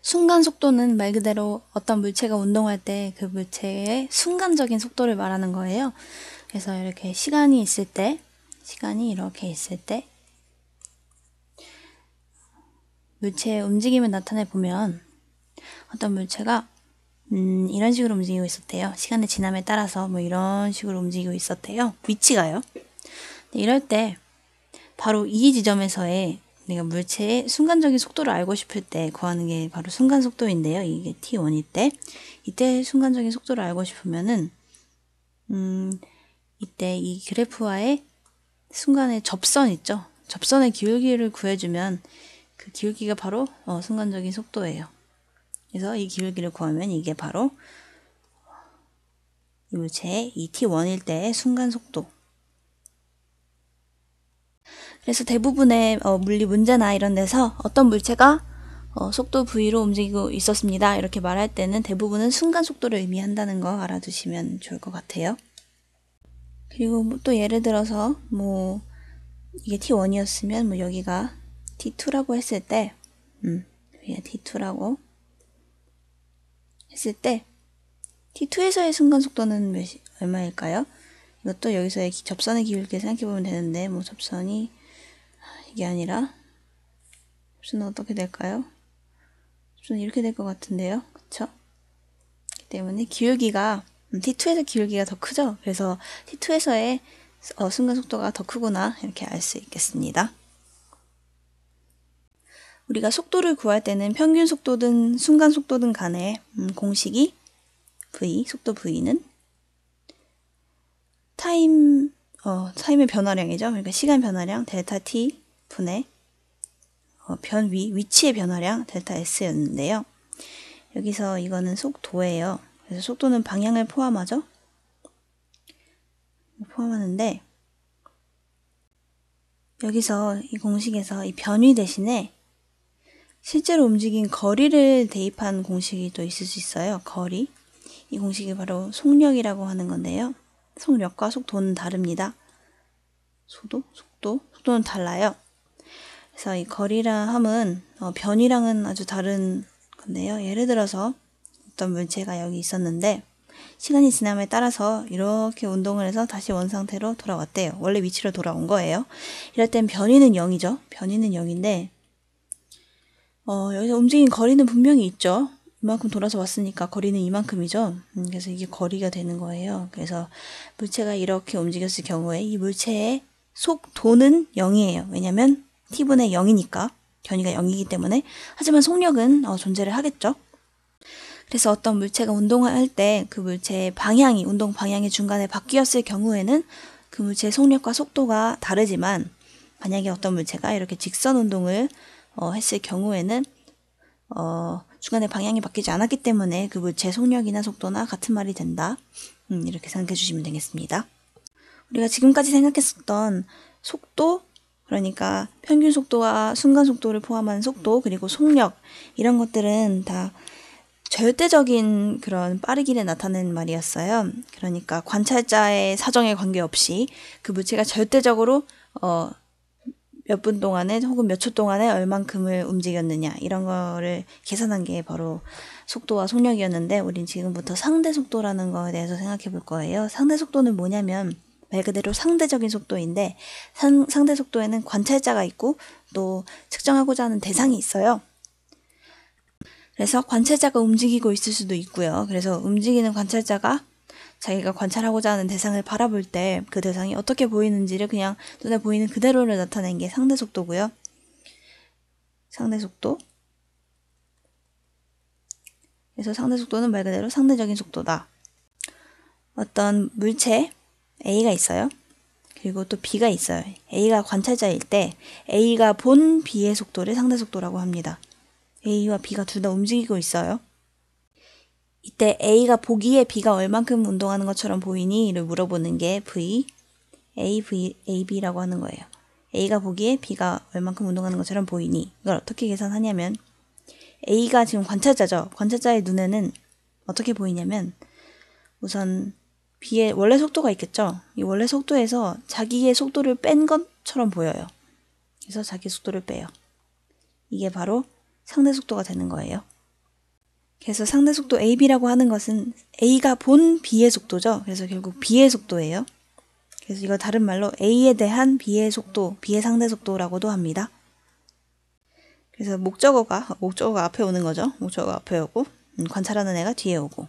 순간 속도는 말 그대로 어떤 물체가 운동할 때 그 물체의 순간적인 속도를 말하는 거예요. 그래서 이렇게 시간이 이렇게 있을 때 물체의 움직임을 나타내 보면 어떤 물체가 이런 식으로 움직이고 있었대요. 시간의 지남에 따라서 뭐 이런 식으로 움직이고 있었대요. 위치가요. 이럴 때 바로 이 지점에서의 내가 물체의 순간적인 속도를 알고 싶을 때 구하는 게 바로 순간 속도인데요. 이게 t1일 때 이때 순간적인 속도를 알고 싶으면은 이때 이 그래프와의 순간의 접선 있죠. 접선의 기울기를 구해주면 그 기울기가 바로 순간적인 속도예요. 그래서 이 기울기를 구하면 이게 바로 이 물체의 이 t1일 때의 순간 속도. 그래서 대부분의 물리 문제나 이런 데서 어떤 물체가 속도 v로 움직이고 있었습니다. 이렇게 말할 때는 대부분은 순간 속도를 의미한다는 거 알아두시면 좋을 것 같아요. 그리고 또 예를 들어서 뭐 이게 t1이었으면 뭐 여기가 t2라고 했을 때 여기가 t2라고 했을 때 t2에서의 순간 속도는 얼마일까요? 이것도 여기서의 접선의 기울기를 생각해보면 되는데 뭐 접선이 이게 아니라 접선은 어떻게 될까요? 접선은 이렇게 될 것 같은데요. 그쵸? 그렇기 때문에 기울기가 t2에서 기울기가 더 크죠? 그래서 t2에서의 순간 속도가 더 크구나 이렇게 알 수 있겠습니다. 우리가 속도를 구할 때는 평균 속도든 순간 속도든 간에 공식이 속도 v는 타임의 변화량이죠. 그러니까 시간 변화량 델타 t 분의 위치의 변화량 델타 s였는데요. 여기서 이거는 속도예요. 그래서 속도는 방향을 포함하죠. 포함하는데 여기서 이 공식에서 이 변위 대신에 실제로 움직인 거리를 대입한 공식이 또 있을 수 있어요. 거리. 이 공식이 바로 속력이라고 하는 건데요. 속력과 속도는 다릅니다. 속도는 달라요. 그래서 이 거리랑 함은 변이랑은 아주 다른 건데요. 예를 들어서 어떤 물체가 여기 있었는데 시간이 지남에 따라서 이렇게 운동을 해서 다시 원상태로 돌아왔대요. 원래 위치로 돌아온 거예요. 이럴 땐 변이는 0이죠. 변이는 0인데 여기서 움직인 거리는 분명히 있죠. 이만큼 돌아서 왔으니까 거리는 이만큼이죠. 그래서 이게 거리가 되는 거예요. 그래서 물체가 이렇게 움직였을 경우에 이 물체의 속도는 0이에요. 왜냐면 t분의 0이니까 변이가 0이기 때문에. 하지만 속력은 존재를 하겠죠. 그래서 어떤 물체가 운동할 때 그 물체의 운동 방향이 중간에 바뀌었을 경우에는 그 물체의 속력과 속도가 다르지만 만약에 어떤 물체가 이렇게 직선 운동을 했을 경우에는 중간에 방향이 바뀌지 않았기 때문에 그 물체의 속력이나 속도나 같은 말이 된다. 이렇게 생각해 주시면 되겠습니다. 우리가 지금까지 생각했었던 속도, 그러니까 평균 속도와 순간 속도를 포함한 속도, 그리고 속력 이런 것들은 다 절대적인 그런 빠르기를 나타내는 말이었어요. 그러니까 관찰자의 사정에 관계없이 그 물체가 절대적으로 몇 분 동안에 혹은 몇 초 동안에 얼만큼을 움직였느냐 이런 거를 계산한 게 바로 속도와 속력이었는데 우린 지금부터 상대 속도라는 거에 대해서 생각해 볼 거예요. 상대 속도는 뭐냐면 말 그대로 상대적인 속도인데 상대 속도에는 관찰자가 있고 또 측정하고자 하는 대상이 있어요. 그래서 관찰자가 움직이고 있을 수도 있고요. 그래서 움직이는 관찰자가 자기가 관찰하고자 하는 대상을 바라볼 때 그 대상이 어떻게 보이는지를 그냥 눈에 보이는 그대로를 나타낸 게 상대 속도고요. 상대 속도. 그래서 상대 속도는 말 그대로 상대적인 속도다. 어떤 물체 A가 있어요. 그리고 또 B가 있어요. A가 관찰자일 때 A가 본 B의 속도를 상대 속도라고 합니다. A와 B가 둘 다 움직이고 있어요. 이때 A가 보기에 B가 얼만큼 운동하는 것처럼 보이니?를 물어보는 게 AB라고 하는 거예요. A가 보기에 B가 얼만큼 운동하는 것처럼 보이니? 이걸 어떻게 계산하냐면 A가 지금 관찰자죠. 관찰자의 눈에는 어떻게 보이냐면 우선 B의 원래 속도가 있겠죠. 이 원래 속도에서 자기의 속도를 뺀 것처럼 보여요. 그래서 자기 속도를 빼요. 이게 바로 상대 속도가 되는 거예요. 그래서 상대 속도 AB라고 하는 것은 A가 본 B의 속도죠. 그래서 결국 B의 속도예요. 그래서 이거 다른 말로 A에 대한 B의 속도, B의 상대 속도라고도 합니다. 그래서 목적어가 앞에 오는 거죠. 목적어가 앞에 오고 관찰하는 애가 뒤에 오고